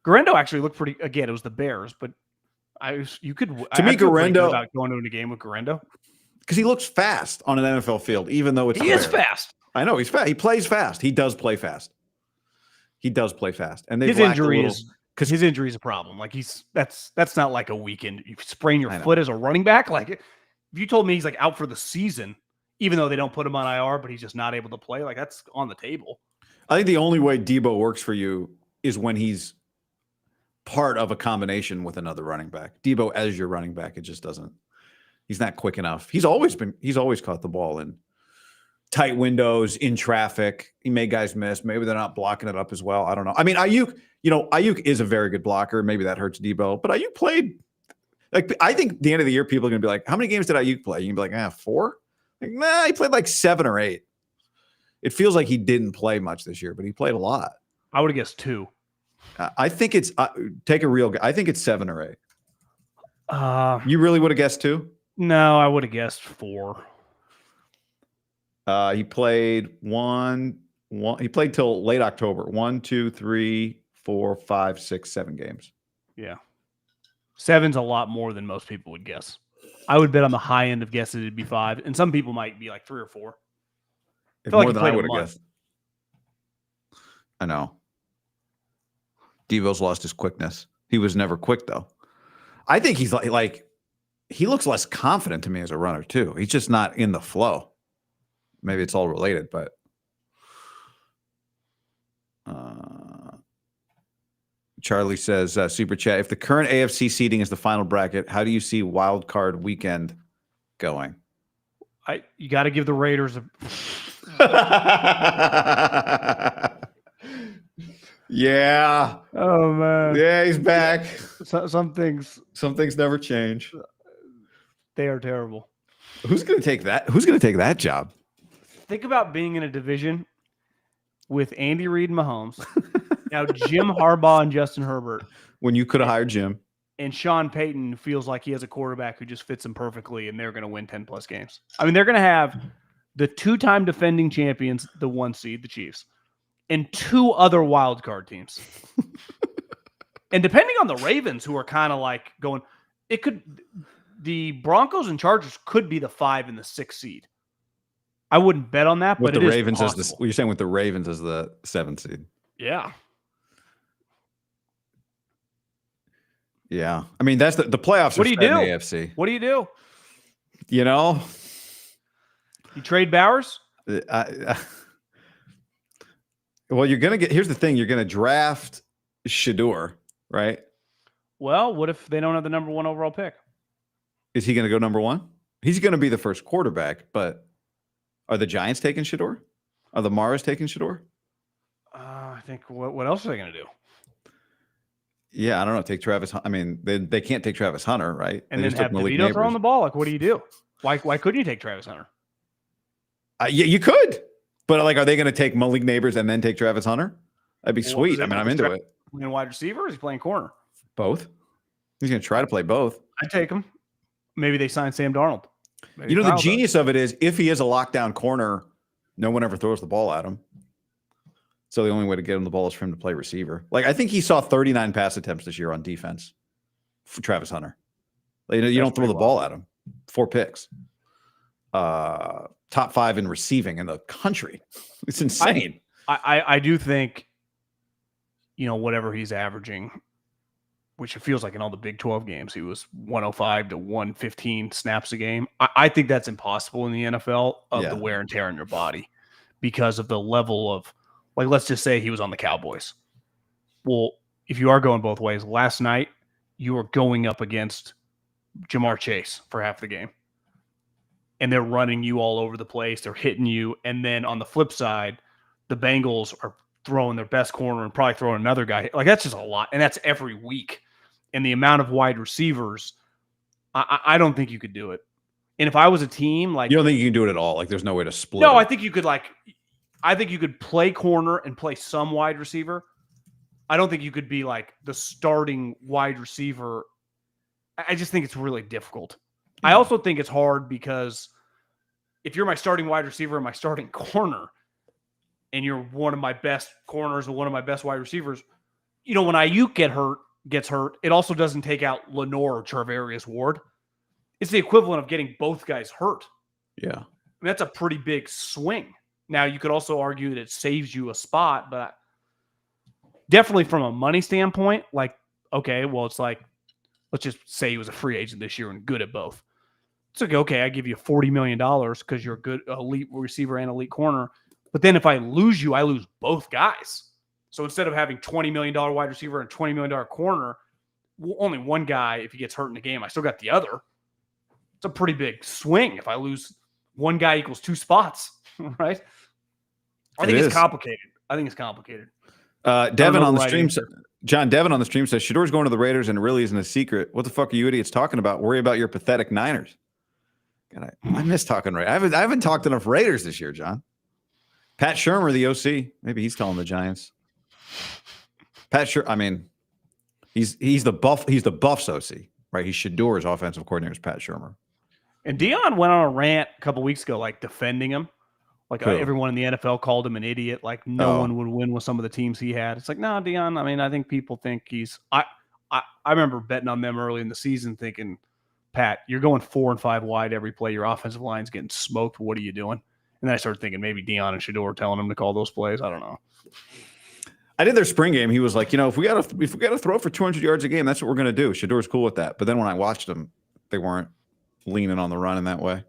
Garendo actually looked pretty. Again, it was the Bears, but Garendo about going into a game with Garendo because he looks fast on an NFL field, even though it's he is fast. I know he's fast. He plays fast. He does play fast. And his injury is a problem. Like that's not like a weekend. You sprain your foot as a running back. Like if you told me he's like out for the season, even though they don't put him on IR, but he's just not able to play, like that's on the table. I think the only way Deebo works for you is when he's part of a combination with another running back. Deebo as your running back, it just doesn't. He's not quick enough. He's always caught the ball in tight windows, in traffic. He made guys miss. Maybe they're not blocking it up as well. I don't know. I mean, Aiyuk is a very good blocker. Maybe that hurts Deebo, but Aiyuk played. Like, I think at the end of the year, people are going to be like, how many games did Aiyuk play? You can be like, 4? Like, nah, he played like 7 or 8. It feels like he didn't play much this year, but he played a lot. I would have guessed 2. I think it's take a real. I think it's 7 or 8. You really would have guessed 2? No, I would have guessed 4. He played one. He played till late October. 1, 2, 3, 4, 5, 6, 7 games. Yeah, 7's a lot more than most people would guess. I would bet on the high end of guesses it'd be 5, and some people might be like 3 or 4. It's more than I would have guessed. I know. Deebo's lost his quickness. He was never quick, though. I think he's like he looks less confident to me as a runner, too. He's just not in the flow. Maybe it's all related, but Charlie says, super chat, if the current AFC seeding is the final bracket, how do you see wild card weekend going? You got to give the Raiders a yeah. Oh man. Yeah, he's back. Some things never change. They are terrible. Who's going to take that? Who's going to take that job? Think about being in a division with Andy Reid and Mahomes. Now Jim Harbaugh and Justin Herbert. When you could have hired Jim. And Sean Payton feels like he has a quarterback who just fits him perfectly, and they're going to win 10-plus games. I mean, they're going to have the 2-time defending champions, the 1 seed, the Chiefs, and 2 other wild card teams. And depending on the Ravens, who are kind of like going, the Broncos and Chargers could be the 5 and the 6 seed. I wouldn't bet on that, with but the it Ravens is as you're saying with the Ravens as the 7th seed. Yeah. Yeah. I mean, that's the playoffs. What do you do? In the AFC. What do you do? You know, you trade Bowers? Well, here's the thing. You're going to draft Shadeur, right? Well, what if they don't have the number 1 overall pick? Is he going to go number 1? He's going to be the first quarterback, but are the Giants taking Shadeur? Are the Maras taking Shadeur? I think what else are they going to do? Yeah, I don't know. Take Travis. I mean, they can't take Travis Hunter, right? And they then have DeVito throwing the ball. Like, what do you do? Why couldn't you take Travis Hunter? Yeah, you could. But like, are they going to take Malik Neighbors and then take Travis Hunter? That'd be sweet. I mean, I'm into it. Playing wide receiver, or is he playing corner? Both. He's going to try to play both. I'd take him. Maybe they sign Sam Darnold. Maybe the genius of it is if he is a lockdown corner, no one ever throws the ball at him. So the only way to get him the ball is for him to play receiver. Like, I think he saw 39 pass attempts this year on defense for Travis Hunter. Like, you don't throw the ball at him. 4 picks. Top 5 in receiving in the country. It's insane. I do think, whatever he's averaging, which it feels like in all the Big 12 games, he was 105 to 115 snaps a game. I think that's impossible in the NFL of the wear and tear on your body because of the level of, like, let's just say he was on the Cowboys. Well, if you are going both ways, last night you were going up against Jamar Chase for half the game. And they're running you all over the place. They're hitting you. And then on the flip side, the Bengals are throwing their best corner and probably throwing another guy. Like, that's just a lot. And that's every week. And the amount of wide receivers, I don't think you could do it. And if I was a team, like, you don't think you can do it at all? Like, there's no way to split. No, it. I think you could, I think you could play corner and play some wide receiver. I don't think you could be like the starting wide receiver. I just think it's really difficult. I also think it's hard because if you're my starting wide receiver and my starting corner, and you're one of my best corners or one of my best wide receivers, when Aiyuk gets hurt, it also doesn't take out Lenore or Charvarius Ward. It's the equivalent of getting both guys hurt. Yeah. I mean, that's a pretty big swing. Now, you could also argue that it saves you a spot, but definitely from a money standpoint, like, okay, well, it's like, let's just say he was a free agent this year and good at both. It's like, okay, I give you $40 million because you're a good elite receiver and elite corner. But then if I lose you, I lose both guys. So instead of having $20 million wide receiver and $20 million corner, only one guy, if he gets hurt in the game, I still got the other. It's a pretty big swing if I lose one guy equals 2 spots, right? I think it's complicated. Devin on the stream, John Devin on the stream says, Shadeur's going to the Raiders and it really isn't a secret. What the fuck are you idiots talking about? Worry about your pathetic Niners. God, I miss talking Raiders. I haven't talked enough Raiders this year, John. Pat Shurmur, the OC. Maybe he's telling the Giants. Pat Shurmur, I mean, he's the Buffs OC, right? He's Shadeur's offensive coordinator is Pat Shurmur. And Deion went on a rant a couple weeks ago, like defending him. Like everyone in the NFL called him an idiot. Like no one would win with some of the teams he had. It's like, no, Deion. I mean, I think people think he's. I remember betting on them early in the season, thinking, Pat, you're going 4 and 5 wide every play. Your offensive line's getting smoked. What are you doing? And then I started thinking maybe Deion and Shadeur telling him to call those plays. I don't know. I did their spring game. He was like, if we got to throw for 200 yards a game, that's what we're going to do. Shadeur's cool with that. But then when I watched them, they weren't leaning on the run in that way.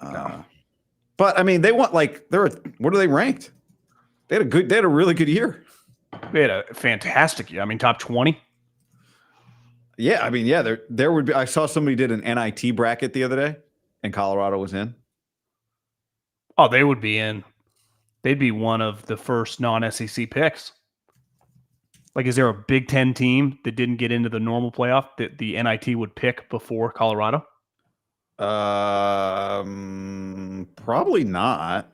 No. But I mean, they want what are they ranked? They had a really good year. We had a fantastic year. I mean, top 20. Yeah, I mean, yeah, there would be. I saw somebody did an NIT bracket the other day, and Colorado was in. Oh, they would be in. They'd be one of the first non-SEC picks. Like, is there a Big Ten team that didn't get into the normal playoff that the NIT would pick before Colorado? Probably not.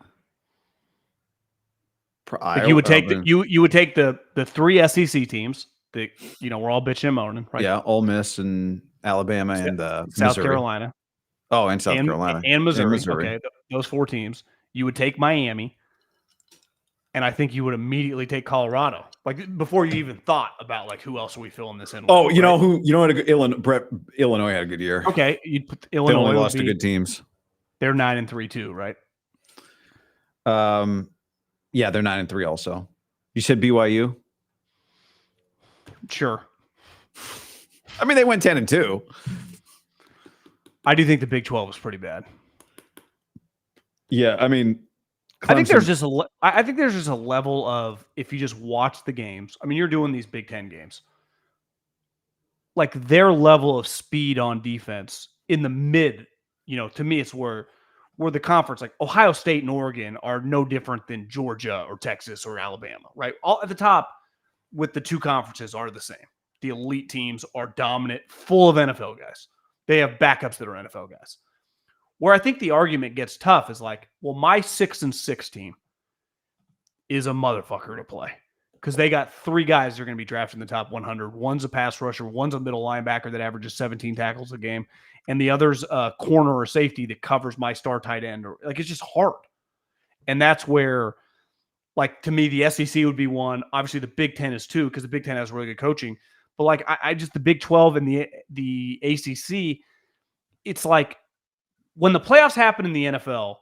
Like, you would take you would take the 3 SEC teams that we're all bitching and moaning, right? Yeah, Ole Miss and Alabama and South Missouri. Carolina. Oh, and South Carolina and Missouri. Okay, those 4 teams. You would take Miami, and I think you would immediately take Colorado, like before you even thought about like who else are we filling this in with. Oh, you know who? You know what? Illinois had a good year. Okay, you'd put Illinois. They only lost to good teams. They're 9-3 too, right? Yeah, they're 9-3 also. You said BYU? Sure. I mean, they went 10-2. I do think the Big 12 was pretty bad. Yeah, I mean, Clemson. I think there's just a level of, if you just watch the games. I mean, you're doing these Big Ten games. Like, their level of speed on defense in the mid, to me, it's where the conference, like Ohio State and Oregon, are no different than Georgia or Texas or Alabama, right? All at the top with the 2 conferences are the same. The elite teams are dominant, full of NFL guys. They have backups that are NFL guys. Where I think the argument gets tough is like, well, my 6-6 team is a motherfucker to play because they got 3 guys that are going to be drafted in the top 100. One's a pass rusher, one's a middle linebacker that averages 17 tackles a game, and the other's a corner or safety that covers my star tight end. Or like, it's just hard. And that's where, like, to me, the SEC would be one. Obviously, the Big Ten is 2 because the Big Ten has really good coaching. But like, I just, the Big 12 and the ACC, it's like when the playoffs happen in the NFL,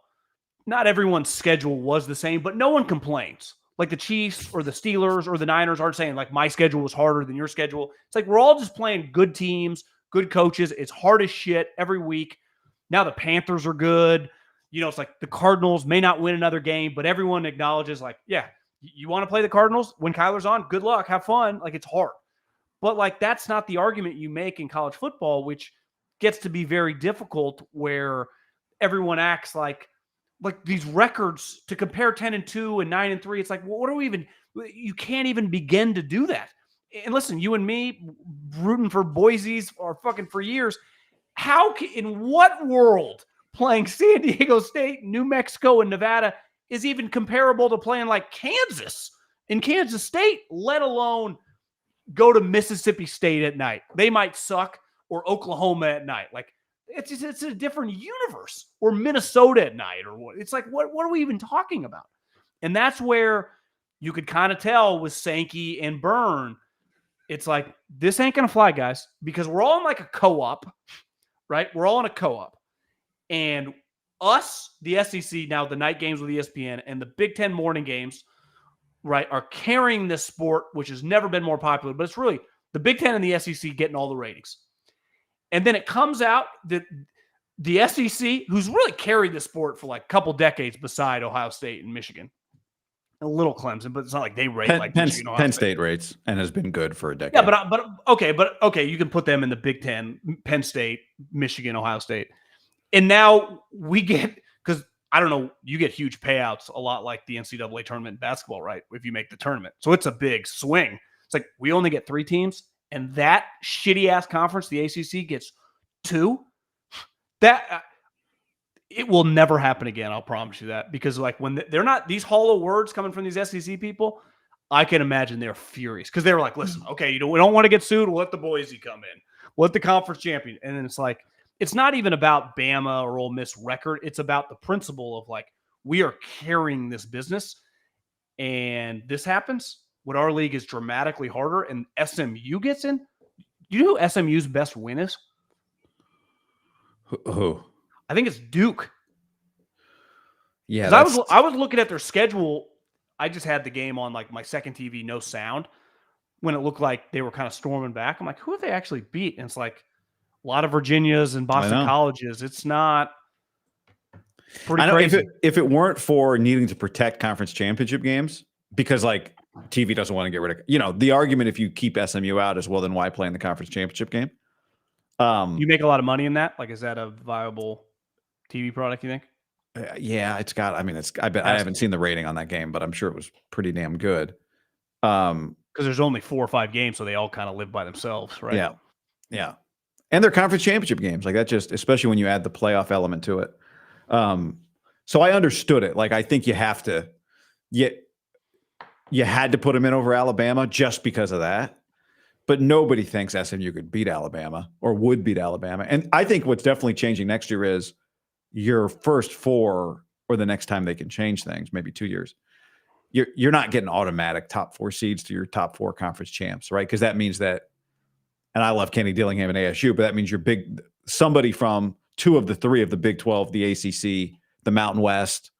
not everyone's schedule was the same, but no one complains. Like the Chiefs or the Steelers or the Niners aren't saying like my schedule was harder than your schedule. It's like we're all just playing good teams, good coaches. It's hard as shit every week. Now the Panthers are good. It's like the Cardinals may not win another game, but everyone acknowledges like, yeah, you want to play the Cardinals when Kyler's on? Good luck. Have fun. Like, it's hard. But like, that's not the argument you make in college football, which gets to be very difficult where everyone acts like these records to compare 10-2 and 9-3. It's like, well, what are we even, you can't even begin to do that. And listen, you and me rooting for Boise's or fucking for years. In what world playing San Diego State, New Mexico, and Nevada is even comparable to playing like Kansas in Kansas State, let alone go to Mississippi State at night? They might suck, or Oklahoma at night. Like, it's a different universe, or Minnesota at night, or what? It's like, what are we even talking about? And that's where you could kind of tell with Sankey and Byrne, it's like, this ain't going to fly, guys, because we're all in like a co-op, right? We're all in a co-op. And us, the SEC, now the night games with ESPN, and the Big Ten morning games, right, are carrying this sport, which has never been more popular, but it's really the Big Ten and the SEC getting all the ratings. And then it comes out that the SEC, who's really carried the sport for like a couple decades beside Ohio State and Michigan, a little Clemson, but it's not like they rate like Michigan, Ohio Penn State rates and has been good for a decade. Yeah, but okay, you can put them in the Big Ten, Penn State, Michigan, Ohio State. And now we get, because I don't know, you get huge payouts, a lot like the NCAA tournament in basketball, right? If you make the tournament. So it's a big swing. It's like we only get 3 teams, and that shitty ass conference, the ACC, gets 2. That it will never happen again. I'll promise you that, because like when they're not, these hollow words coming from these SEC people, I can imagine they're furious because they were like, listen, okay, we don't want to get sued. We'll let the Boise come in. We'll let the conference champion. And then it's like, it's not even about Bama or Ole Miss record. It's about the principle of like, we are carrying this business, and this happens when our league is dramatically harder and SMU gets in. You know who SMU's best win is? Who? I think it's Duke. Yeah, I was looking at their schedule. I just had the game on like my second TV, no sound, when it looked like they were kind of storming back. I'm like, who have they actually beat? And it's like a lot of Virginias and Boston colleges. It's not pretty crazy. If it weren't for needing to protect conference championship games, because like TV doesn't want to get rid of, the argument if you keep SMU out is, well, then why play in the conference championship game? You make a lot of money in that. Like, is that a viable TV product, you think? Yeah, it's got, I haven't seen the rating on that game, but I'm sure it was pretty damn good. Because there's only 4 or 5 games, so they all kind of live by themselves, right? Yeah. Yeah. And they're conference championship games. Like that just, especially when you add the playoff element to it. So I understood it. Like, I think you have to, you had to put them in over Alabama just because of that. But nobody thinks SMU could beat Alabama or would beat Alabama. And I think what's definitely changing next year is your first 4, or the next time they can change things, maybe 2 years. You're not getting automatic top 4 seeds to your top 4 conference champs, right? Because that means that, and I love Kenny Dillingham and ASU, but that means somebody from 2 of the 3 of the Big 12, the ACC, the Mountain West,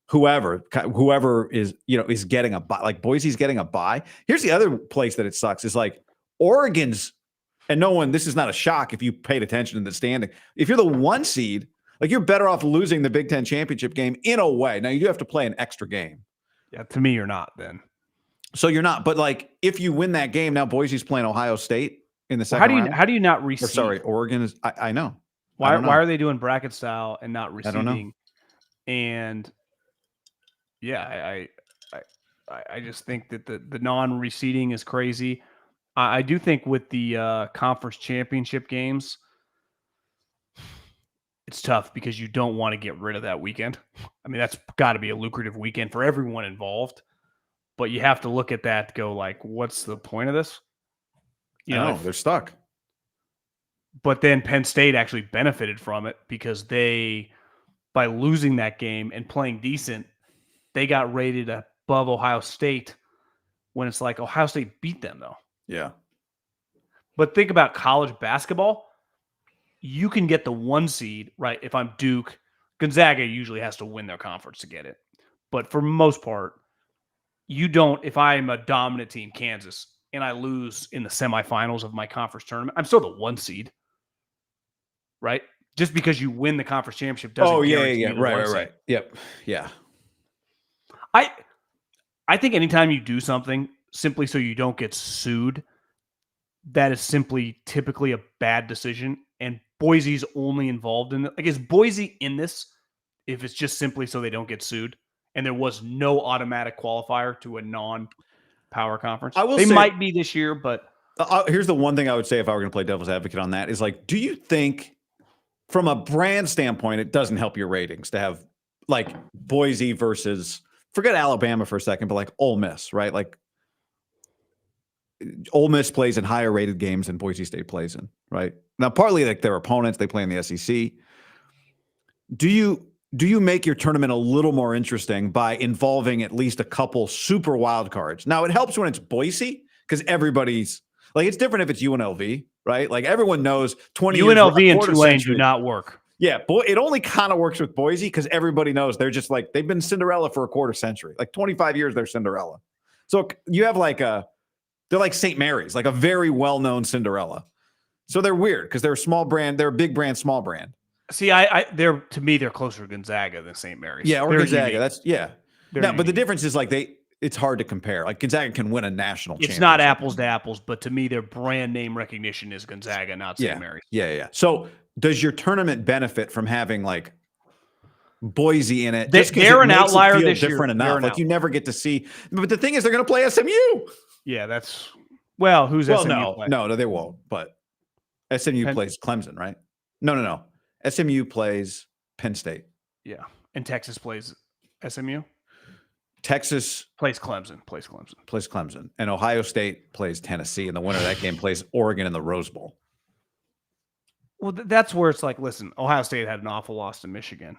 whoever is, is getting a bye. Like Boise's getting a bye. Here's the other place that it sucks is like Oregon's, and this is not a shock if you paid attention to the standing. If you're the 1 seed, like you're better off losing the Big Ten championship game in a way. Now you do have to play an extra game. Yeah, to me, you're not then. So you're not, but like if you win that game, now Boise's playing Ohio State in the second round. How do you not reseed? Sorry, Oregon is. I know. Why are they doing bracket style and not reseeding? I don't know. And yeah, I just think that the non-reseeding is crazy. I do think with the conference championship games, it's tough because you don't want to get rid of that weekend. I mean, that's got to be a lucrative weekend for everyone involved. But you have to look at that and go like, what's the point of this? They're stuck. But then Penn State actually benefited from it because by losing that game and playing decent, they got rated above Ohio State when it's like Ohio State beat them, though. Yeah. But think about college basketball. You can get the 1 seed, right? If I'm Duke, Gonzaga usually has to win their conference to get it. But for most part, you don't. If I'm a dominant team, Kansas, and I lose in the semifinals of my conference tournament, I'm still the 1 seed, right? Just because you win the conference championship doesn't guarantee you the right. seed. Yep. Yeah. I think anytime you do something simply so you don't get sued, that is simply typically a bad decision. And Boise's only involved in it. Like, is Boise in this if it's just simply so they don't get sued? And there was no automatic qualifier to a non-power conference. They might be this year, but here's the one thing I would say if I were going to play devil's advocate on that is like, do you think from a brand standpoint, it doesn't help your ratings to have like Boise versus, forget Alabama for a second, but like Ole Miss, right? Like Ole Miss plays in higher rated games than Boise State plays in, right? Now, partly like their opponents, they play in the SEC. Do you make your tournament a little more interesting by involving at least a couple super wild cards? Now, it helps when it's Boise because everybody's like, it's different if it's UNLV, right? Like everyone knows 20 UNLV and Tulane do not work. Yeah, it only kind of works with Boise because everybody knows they're just like, they've been Cinderella for a quarter century. Like 25 years, they're Cinderella. So you have like they're like St. Mary's, like a very well-known Cinderella. So they're weird because they're a small brand. They're a big brand, small brand. See, they're to me, they're closer to Gonzaga than St. Mary's. Yeah, or they're Gonzaga. Unique. That's but the difference is like it's hard to compare. Like Gonzaga can win a national championship. It's not apples to apples, but to me, their brand name recognition is Gonzaga, not St. Mary's. Yeah. So does your tournament benefit from having like Boise in it? They're an outlier this year. Different enough. Like you never get to see. But the thing is, they're going to play SMU. Yeah, who's SMU? No, they won't. But SMU plays Clemson, right? No. SMU plays Penn State. Yeah, and Texas plays SMU. Texas plays Clemson. And Ohio State plays Tennessee, and the winner of that game plays Oregon in the Rose Bowl. Well, that's where it's like, listen, Ohio State had an awful loss to Michigan,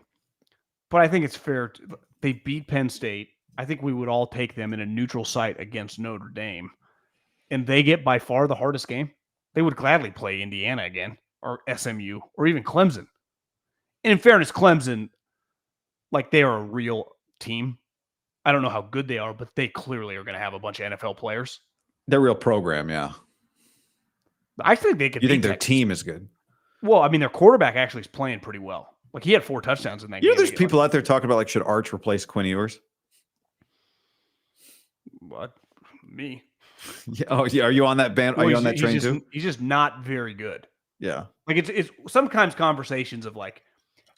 but I think it's fair. They beat Penn State. I think we would all take them in a neutral site against Notre Dame, and they get by far the hardest game. They would gladly play Indiana again, or SMU, or even Clemson. And in fairness, Clemson, like, they are a real team. I don't know how good they are, but they clearly are going to have a bunch of NFL players. They're a real program, yeah. I think they could. You think their team is good? Well, I mean, their quarterback actually is playing pretty well. Like, he had 4 touchdowns in that game. There's people out there talking about, like, should Arch replace Quinn Ewers? What? Me. Yeah, oh, yeah. Are you on that band? Are you on that train too? He's just not very good. Yeah. Like it's sometimes conversations of like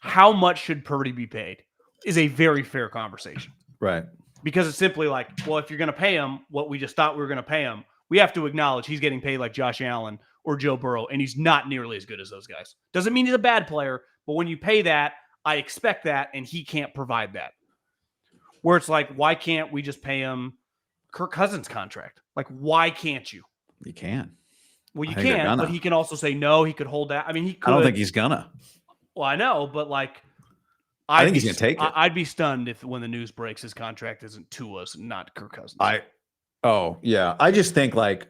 how much should Purdy be paid is a very fair conversation. Right. Because it's simply like, well, if you're going to pay him what we just thought we were going to pay him, we have to acknowledge he's getting paid like Josh Allen or Joe Burrow, and he's not nearly as good as those guys. Doesn't mean he's a bad player, but when you pay that, I expect that, and he can't provide that. Where it's like, why can't we just pay him Kirk Cousins' contract? Like, why can't you? You can. Well, you can, but he can also say no. He could hold that. I mean, he could. I don't think he's gonna. Well, I know, but like, I think he's gonna take it. I'd be stunned if when the news breaks his contract isn't Tua's, not Kirk Cousins. Oh yeah. I just think like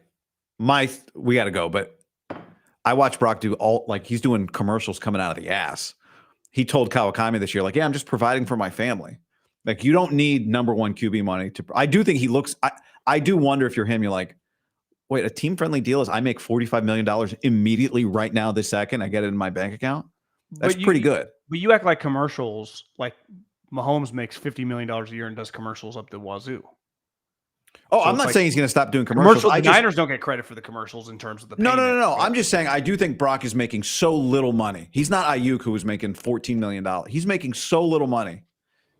we got to go, but I watched Brock do he's doing commercials coming out of the ass. He told Kawakami this year, like, yeah, I'm just providing for my family. Like, you don't need number one QB money to. I do think he looks. I do wonder if you're him. You're like, wait, a team friendly deal is I make $45 million immediately right now this second. I get it in my bank account. That's pretty good. But you act like commercials, like Mahomes makes $50 million a year and does commercials up the wazoo. Oh, so I'm not saying he's going to stop doing commercials. The Niners don't get credit for the commercials in terms of the payment. No. I'm just saying I do think Brock is making so little money. He's not Aiyuk, who was making $14 million. He's making so little money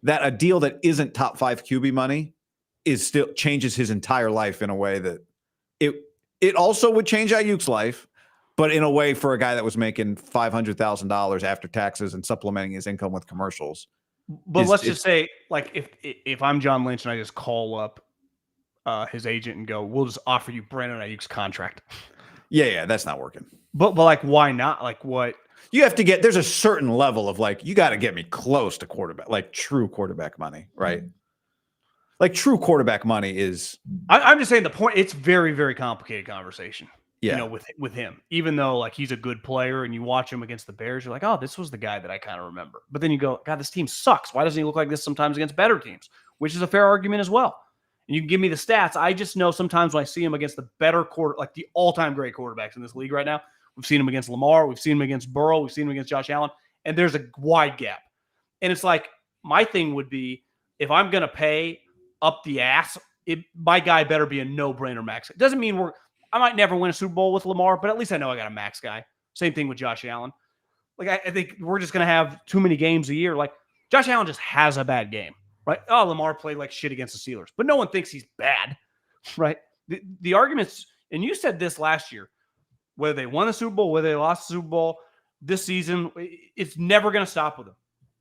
that a deal that isn't top 5 QB money is still changes his entire life in a way that it also would change Aiyuk's life, but in a way for a guy that was making $500,000 after taxes and supplementing his income with commercials. But let's just say, like, if I'm John Lynch and I just call up his agent and go, we'll just offer you Brandon Aiyuk's contract. Yeah, that's not working. But like, why not? Like, what? You have to get, there's a certain level of like, you got to get me close to quarterback, like true quarterback money, right? Like true quarterback money is. I'm just saying the point. It's very, very complicated conversation. Yeah. You know, with him, even though like he's a good player and you watch him against the Bears, you're like, oh, this was the guy that I kind of remember. But then you go, God, this team sucks. Why doesn't he look like this sometimes against better teams? Which is a fair argument as well. And you can give me the stats. I just know sometimes when I see him against the better like the all-time great quarterbacks in this league right now, we've seen him against Lamar, we've seen him against Burrow, we've seen him against Josh Allen, and there's a wide gap. And it's like, my thing would be, if I'm going to pay up the ass, my guy better be a no-brainer max. It doesn't mean I might never win a Super Bowl with Lamar, but at least I know I got a max guy. Same thing with Josh Allen. Like, I think we're just going to have too many games a year. Like, Josh Allen just has a bad game. Right? Oh, Lamar played like shit against the Steelers, but no one thinks he's bad, right? The arguments, and you said this last year, whether they won the Super Bowl, whether they lost the Super Bowl this season, it's never going to stop with them.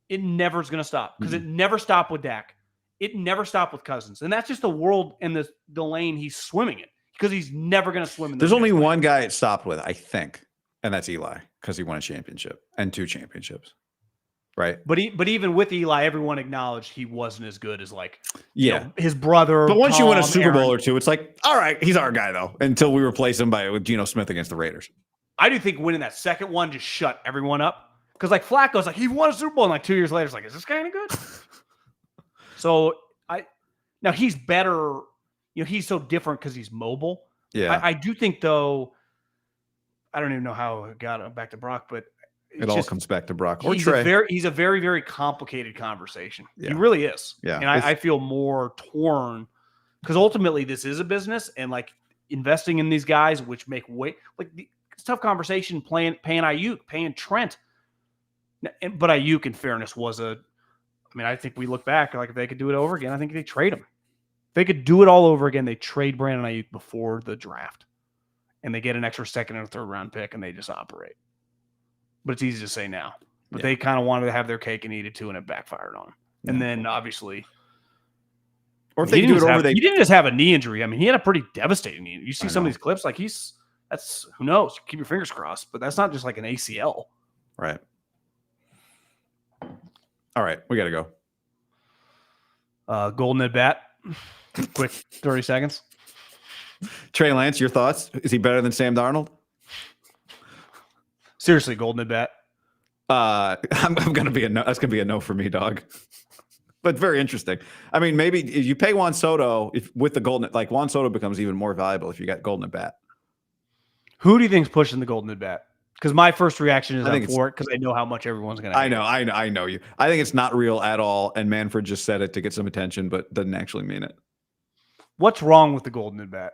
It never is going to stop because it never stopped with Dak. It never stopped with Cousins. And that's just the world and the lane he's swimming in because he's never going to swim in. There's only one guy it stopped with, I think, and that's Eli because he won a championship and 2 championships. Right. But even with Eli, everyone acknowledged he wasn't as good as his brother. But once Tom, you win a Super Bowl Aaron, or two, it's like, all right, he's our guy though, until we replace him with Geno Smith against the Raiders. I do think winning that second one just shut everyone up. Because like Flacco's like, he won a Super Bowl, and like 2 years later, it's like, is this guy any good? So now he's better, he's so different because he's mobile. Yeah. I do think though, I don't even know how it got back to Brock, but it all comes back to Brock or Trey. He's a very, very complicated conversation. Yeah. He really is. Yeah. And I feel more torn because ultimately this is a business and like investing in these guys, which make it's a tough conversation paying Aiyuk, paying Trent. But Aiyuk, in fairness, I think we look back, like if they could do it over again, I think they trade him. If they could do it all over again, they trade Brandon Aiyuk before the draft and they get an extra second and a third round pick and they just operate. But it's easy to say now. But they kind of wanted to have their cake and eat it too, and it backfired on them. And then obviously, or if they do it over, he didn't just have a knee injury. I mean, he had a pretty devastating knee. You see some of these clips, like that's who knows? Keep your fingers crossed. But that's not just like an ACL, right? All right, we got to go. Golden at bat. Quick 30 seconds. Trey Lance, your thoughts? Is he better than Sam Darnold? Seriously, golden at bat. I'm gonna be a no. That's gonna be a no for me, dog. But very interesting. I mean, maybe if you pay Juan Soto with the golden, like Juan Soto becomes even more valuable if you got golden at bat. Who do you think's pushing the golden at bat? Because my first reaction is I'm for it because I know how much everyone's gonna. I know you. I think it's not real at all. And Manfred just said it to get some attention, but doesn't actually mean it. What's wrong with the golden at bat?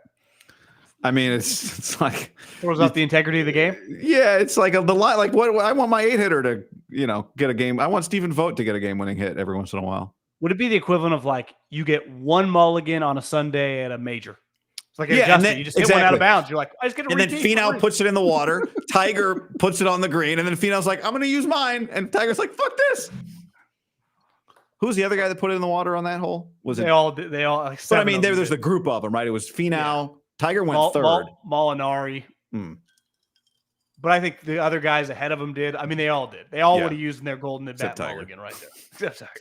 I mean, it's like Throws off the integrity of the game. Yeah, it's like the line. Like what I want my 8-hitter to get a game. I want Stephen Vogt to get a game-winning hit every once in a while. Would it be the equivalent of like you get one mulligan on a Sunday at a major? It's like Yeah, and then, you just hit one out of bounds. You're like, I just get a and then Finau puts it in the water. Tiger puts it on the green, and then Finau's like, I'm going to use mine, and Tiger's like, fuck this. Who's the other guy that put it in the water on that hole? Was they it? all did. They all. Like but I mean, there's the group of them, right? It was Finau. Tiger went third. Molinari. But I think the other guys ahead of him did. I mean, they all did. They all would have used in their golden at bat mulligan right there, except Tiger.